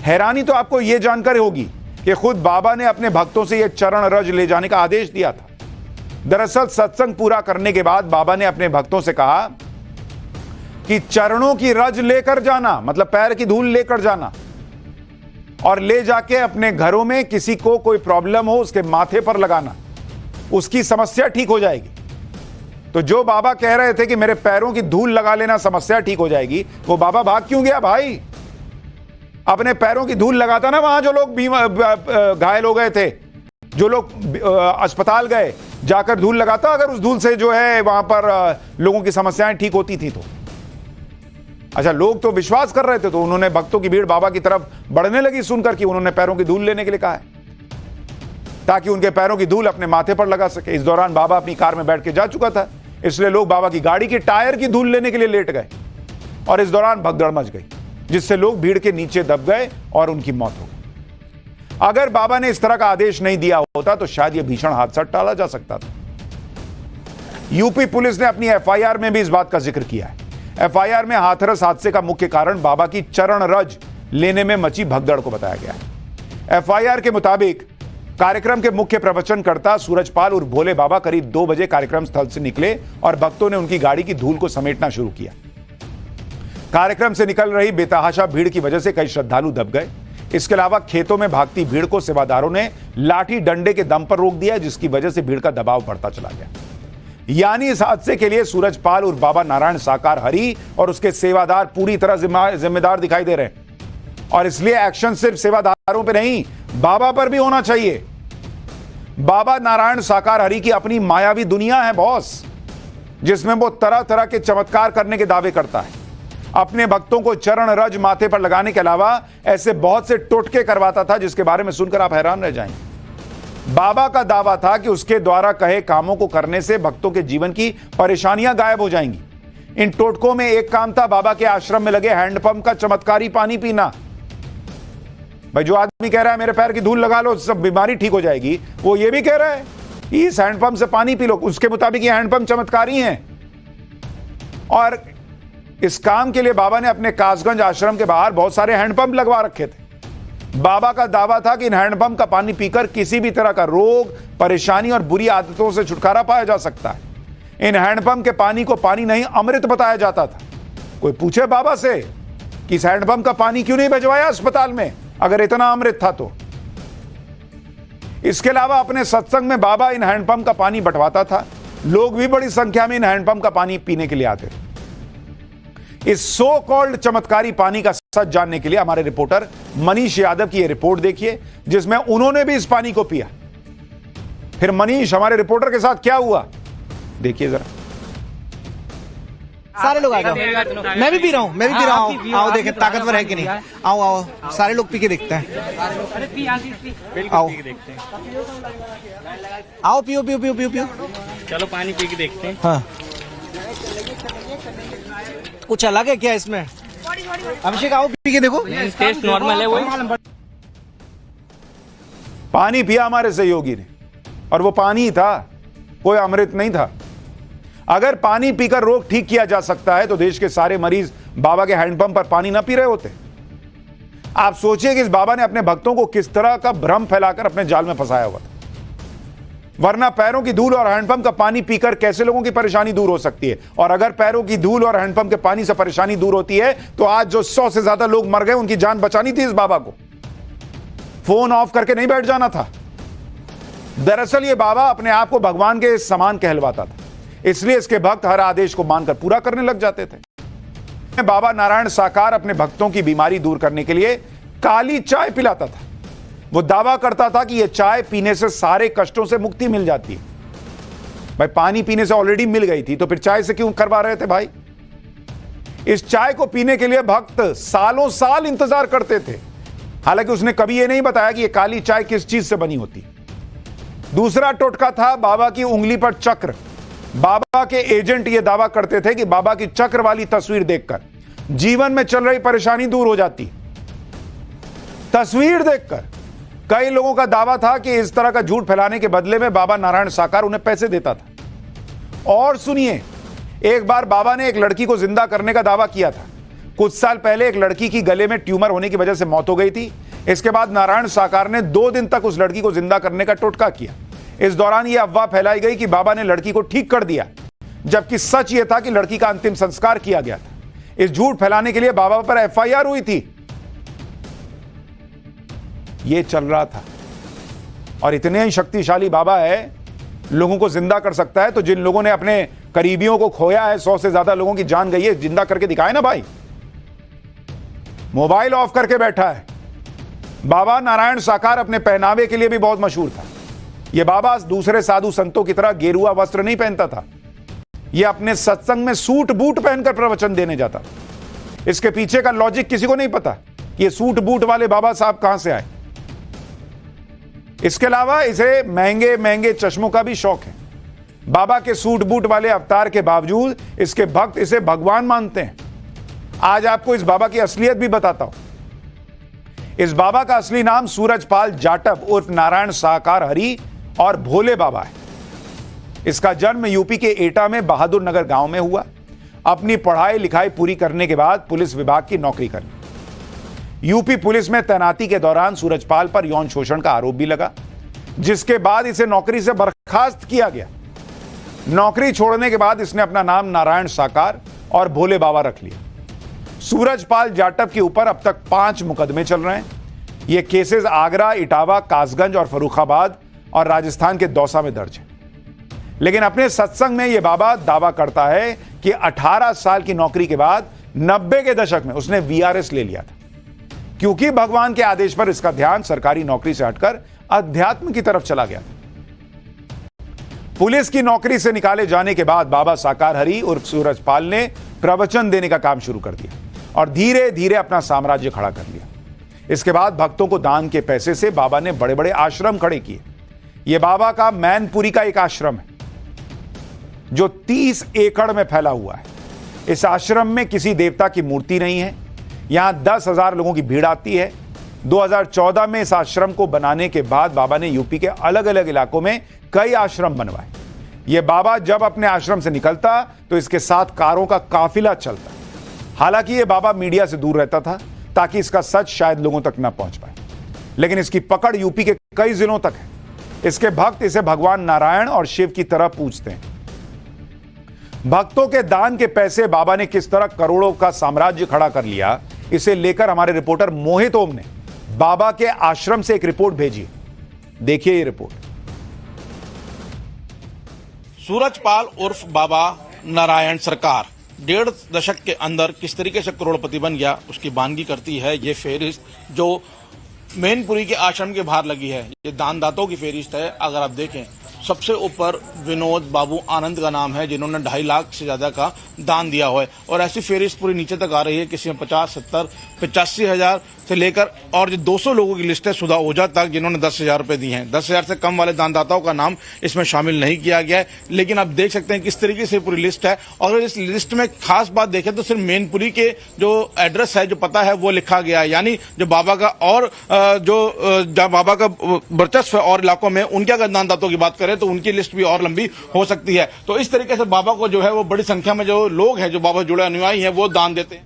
हैरानी तो आपको यह जानकर होगी कि खुद बाबा ने अपने भक्तों से यह चरण रज ले जाने का आदेश दिया था। दरअसल सत्संग पूरा करने के बाद बाबा ने अपने भक्तों से कहा कि चरणों की रज लेकर जाना, मतलब पैर की धूल लेकर जाना, और ले जाके अपने घरों में किसी को कोई प्रॉब्लम हो उसके माथे पर लगाना, उसकी समस्या ठीक हो जाएगी। तो जो बाबा कह रहे थे कि मेरे पैरों की धूल लगा लेना समस्या ठीक हो जाएगी, वो बाबा भाग क्यों गया भाई? अपने पैरों की धूल लगाता ना, वहां जो लोग घायल हो गए थे, जो लोग अस्पताल गए, जाकर धूल लगाता, अगर उस धूल से जो है वहां पर लोगों की समस्याएं ठीक होती थी तो। अच्छा, लोग तो विश्वास कर रहे थे, तो उन्होंने भक्तों की भीड़ बाबा की तरफ बढ़ने लगी सुनकर कि उन्होंने पैरों की धूल लेने के लिए कहा है, ताकि उनके पैरों की धूल अपने माथे पर लगा सके। इस दौरान बाबा अपनी कार में बैठ के जा चुका था, इसलिए लोग बाबा की गाड़ी की टायर की धूल लेने के लिए लेट गए और इस दौरान भगदड़ मच गई, जिससे लोग भीड़ के नीचे दब गए और उनकी मौत हो गई। अगर बाबा ने इस तरह का आदेश नहीं दिया होता तो शायद यह भीषण हादसा टाला जा सकता था। यूपी पुलिस ने अपनी एफआईआर में भी इस बात का जिक्र किया है। एफआईआर में हाथरस हादसे का मुख्य कारण बाबा की चरण रज लेने में मची भगदड़ को बताया गया है। एफआईआर के मुताबिक कार्यक्रम के मुख्य प्रवचनकर्ता सूरजपाल और भोले बाबा करीब 2 बजे कार्यक्रम स्थल से निकले और भक्तों ने उनकी गाड़ी की धूल को समेटना शुरू किया। कार्यक्रम से निकल रही बेतहाशा भीड़ की वजह से कई श्रद्धालु दब गए। इसके अलावा खेतों में भागती भीड़ को सेवादारों ने लाठी डंडे के दम पर रोक दिया, जिसकी वजह से भीड़ का दबाव बढ़ता चला गया। यानी इस हादसे के लिए सूरजपाल और बाबा नारायण साकार हरि और उसके सेवादार पूरी तरह जिम्मेदार दिखाई दे रहे हैं, और इसलिए एक्शन सिर्फ सेवादारों पे नहीं, बाबा पर भी होना चाहिए। बाबा नारायण साकार हरि की अपनी मायावी दुनिया है बॉस, जिसमें वो तरह तरह के चमत्कार करने के दावे करता है। अपने भक्तों को चरण रज माथे पर लगाने के अलावा ऐसे बहुत से टोटके करवाता था, जिसके बारे में सुनकर आप हैरान रह जाएंगे। बाबा का दावा था कि उसके द्वारा कहे कामों को करने से भक्तों के जीवन की परेशानियां गायब हो जाएंगी। इन टोटकों में एक काम था बाबा के आश्रम में लगे हैंडपंप का चमत्कारी पानी पीना। भाई, जो आदमी कह रहा है मेरे पैर की धूल लगा लो सब बीमारी ठीक हो जाएगी, वो ये भी कह रहा है इस हैंडपंप से पानी पी लो। उसके मुताबिक ये हैंडपंप चमत्कारी हैं। और इस काम के लिए बाबा ने अपने कासगंज आश्रम के बाहर बहुत सारे हैंडपंप लगवा रखे थे। बाबा का दावा था कि इन हैंडपंप का पानी पीकर किसी भी तरह का रोग, परेशानी और बुरी आदतों से छुटकारा पाया जा सकता है। इन हैंडपंप के पानी को पानी नहीं अमृत बताया जाता था। कोई पूछे बाबा से कि इस हैंडपंप का पानी क्यों नहीं भिजवाया अस्पताल में, अगर इतना अमृत था तो। इसके अलावा अपने सत्संग में बाबा इन हैंडपंप का पानी बंटवाता था। लोग भी बड़ी संख्या में इन हैंडपंप का पानी पीने के लिए आते थे। इस सो कॉल्ड चमत्कारी पानी का सच जानने के लिए हमारे रिपोर्टर मनीष यादव की यह रिपोर्ट देखिए, जिसमें उन्होंने भी इस पानी को पिया। फिर मनीष, हमारे रिपोर्टर के साथ क्या हुआ, देखिए जरा। सारे लोग आ जाओ, मैं भी पी रहा हूँ, आओ देखें ताकतवर है कि नहीं। आओ आओ, सारे लोग पी के देखते हैं। आओ आओ, पियो पियो पियो पियो पियो। चलो पानी पी के देखते हैं। हाँ, कुछ अलग है क्या इसमें? अभिषेक आओ पी के देखो। टेस्ट नॉर्मल है वही। पानी पिया हमारे सहयोगी ने, और वो पानी ही था, कोई अमृत नहीं था। अगर पानी पीकर रोग ठीक किया जा सकता है तो देश के सारे मरीज बाबा के हैंडपंप पर पानी ना पी रहे होते। आप सोचिए कि इस बाबा ने अपने भक्तों को किस तरह का भ्रम फैलाकर अपने जाल में फंसाया हुआ था। वरना पैरों की धूल और हैंडपंप का पानी पीकर कैसे लोगों की परेशानी दूर हो सकती है? और अगर पैरों की धूल और हैंडपंप के पानी से परेशानी दूर होती है तो आज जो 100 से ज्यादा लोग मर गए, उनकी जान बचानी थी इस बाबा को। फोन ऑफ करके नहीं बैठ जाना था। दरअसल ये बाबा अपने आप को भगवान के समान कहलवाता था, इसलिए इसके भक्त हर आदेश को मानकर पूरा करने लग जाते थे। बाबा नारायण साकार अपने भक्तों की बीमारी दूर करने के लिए काली चाय पिलाता था। वो दावा करता था कि यह चाय पीने से सारे कष्टों से मुक्ति मिल जाती है। भाई, पानी पीने से ऑलरेडी मिल गई थी, तो फिर चाय से क्यों करवा रहे थे भाई? इस चाय को पीने के लिए भक्त सालों साल इंतजार करते थे। हालांकि उसने कभी यह नहीं बताया कि यह काली चाय किस चीज से बनी होती। दूसरा टोटका था बाबा की उंगली पर चक्र। बाबा के एजेंट यह दावा करते थे कि बाबा की चक्र वाली तस्वीर देखकर जीवन में चल रही परेशानी दूर हो जाती। तस्वीर देखकर कई लोगों का दावा था कि इस तरह का झूठ फैलाने के बदले में बाबा नारायण साकार उन्हें पैसे देता था। और सुनिए, एक बार बाबा ने एक लड़की को जिंदा करने का दावा किया था। कुछ साल पहले एक लड़की की गले में ट्यूमर होने की वजह से मौत हो गई थी। इसके बाद नारायण साकार ने 2 दिन तक उस लड़की को जिंदा करने का टोटका किया। इस दौरान यह अफवाह फैलाई गई कि बाबा ने लड़की को ठीक कर दिया, जबकि सच यह था कि लड़की का अंतिम संस्कार किया गया था। इस झूठ फैलाने के लिए बाबा पर एफआईआर हुई थी। यह चल रहा था। और इतने ही शक्तिशाली बाबा है, लोगों को जिंदा कर सकता है। तो जिन लोगों ने अपने करीबियों को खोया है, 100 से ज्यादा लोगों की जान गई है, जिंदा करके दिखाए ना भाई। मोबाइल ऑफ करके बैठा है। बाबा नारायण साकार अपने पहनावे के लिए भी बहुत मशहूर था। यह बाबा दूसरे साधु संतों की तरह गेरुआ वस्त्र नहीं पहनता था। यह अपने सत्संग में सूट बूट पहनकर प्रवचन देने जाता था। इसके पीछे का लॉजिक किसी को नहीं पता कि ये सूट बूट वाले बाबा साहब कहां से आए। इसके अलावा इसे महंगे महंगे चश्मों का भी शौक है। बाबा के सूट बूट वाले अवतार के बावजूद इसके भक्त इसे भगवान मानते हैं। आज आपको इस बाबा की असलियत भी बताता हूं। इस बाबा का असली नाम सूरजपाल जाटव उर्फ नारायण साकार हरि और भोले बाबा है। इसका जन्म यूपी के एटा में बहादुर नगर गांव में हुआ। अपनी पढ़ाई लिखाई पूरी करने के बाद पुलिस विभाग की नौकरी कर ली। यूपी पुलिस में तैनाती के दौरान सूरजपाल पर यौन शोषण का आरोप भी लगा, जिसके बाद इसे नौकरी से बर्खास्त किया गया। नौकरी छोड़ने के बाद इसने अपना नाम नारायण साकार और भोले बाबा रख लिया। सूरजपाल जाटव के ऊपर अब तक 5 मुकदमे चल रहे हैं। ये केसेस आगरा, इटावा, कासगंज और फर्रुखाबाद और राजस्थान के दौसा में दर्ज है। लेकिन अपने सत्संग में यह बाबा दावा करता है कि 18 साल की नौकरी के बाद 90 के दशक में उसने वीआरएस ले लिया था, क्योंकि भगवान के आदेश पर इसका ध्यान सरकारी नौकरी से हटकर अध्यात्म की तरफ चला गया था। पुलिस की नौकरी से निकाले जाने के बाद बाबा साकार हरि उर्फ सूरजपाल ने प्रवचन देने का काम शुरू कर दिया और धीरे धीरे अपना साम्राज्य खड़ा कर लिया। इसके बाद भक्तों को दान के पैसे से बाबा ने बड़े बड़े आश्रम खड़े किए। यह बाबा का मैनपुरी का एक आश्रम है जो 30 एकड़ में फैला हुआ है। इस आश्रम में किसी देवता की मूर्ति नहीं है। यहां 10,000 लोगों की भीड़ आती है। 2014 में इस आश्रम को बनाने के बाद बाबा ने यूपी के अलग अलग इलाकों में कई आश्रम बनवाए। यह बाबा जब अपने आश्रम से निकलता तो इसके साथ कारों का काफिला चलता। हालांकि यह बाबा मीडिया से दूर रहता था ताकि इसका सच शायद लोगों तक न पहुंच पाए, लेकिन इसकी पकड़ यूपी के कई जिलों तक है। इसके भक्त इसे भगवान नारायण और शिव की तरह पूजते हैं। भक्तों के दान के पैसे बाबा ने किस तरह करोड़ों का साम्राज्य खड़ा कर लिया, इसे लेकर हमारे रिपोर्टर मोहित ओम ने बाबा के आश्रम से एक रिपोर्ट भेजी। देखिए ये रिपोर्ट। सूरजपाल उर्फ बाबा नारायण सरकार 1.5 दशक के अंदर किस तरीके से करोड़पति बन गया, उसकी बानगी करती है ये फेरिस्त जो मैनपुरी के आश्रम के बाहर लगी है। ये दानदाताओं की फेरिस्त है। अगर आप देखें, सबसे ऊपर विनोद बाबू आनंद का नाम है, जिन्होंने 2.5 लाख से ज्यादा का दान दिया हुआ है। और ऐसी फेरिस्त पूरी नीचे तक आ रही है। किसी में 50, 70, 85 हजार से लेकर और जो 200 लोगों की लिस्ट है सुधा ओझा तक, जिन्होंने 10,000 रुपए दिए हैं। 10,000 से कम वाले दानदाताओं का नाम इसमें शामिल नहीं किया गया है। लेकिन आप देख सकते हैं किस तरीके से पूरी लिस्ट है। और इस लिस्ट में खास बात देखें तो सिर्फ मैनपुरी के जो एड्रेस है, जो पता है, वो लिखा गया है। यानी जो बाबा का और जो बाबा का वर्चस्व है और इलाकों में, उनके अगर दानदाताओं की बात करें तो उनकी लिस्ट भी और लंबी हो सकती है। तो इस तरीके से बाबा को जो है वो बड़ी संख्या में जो लोग हैं, जो बाबा जुड़े अनुयायी हैं, वो दान देते हैं।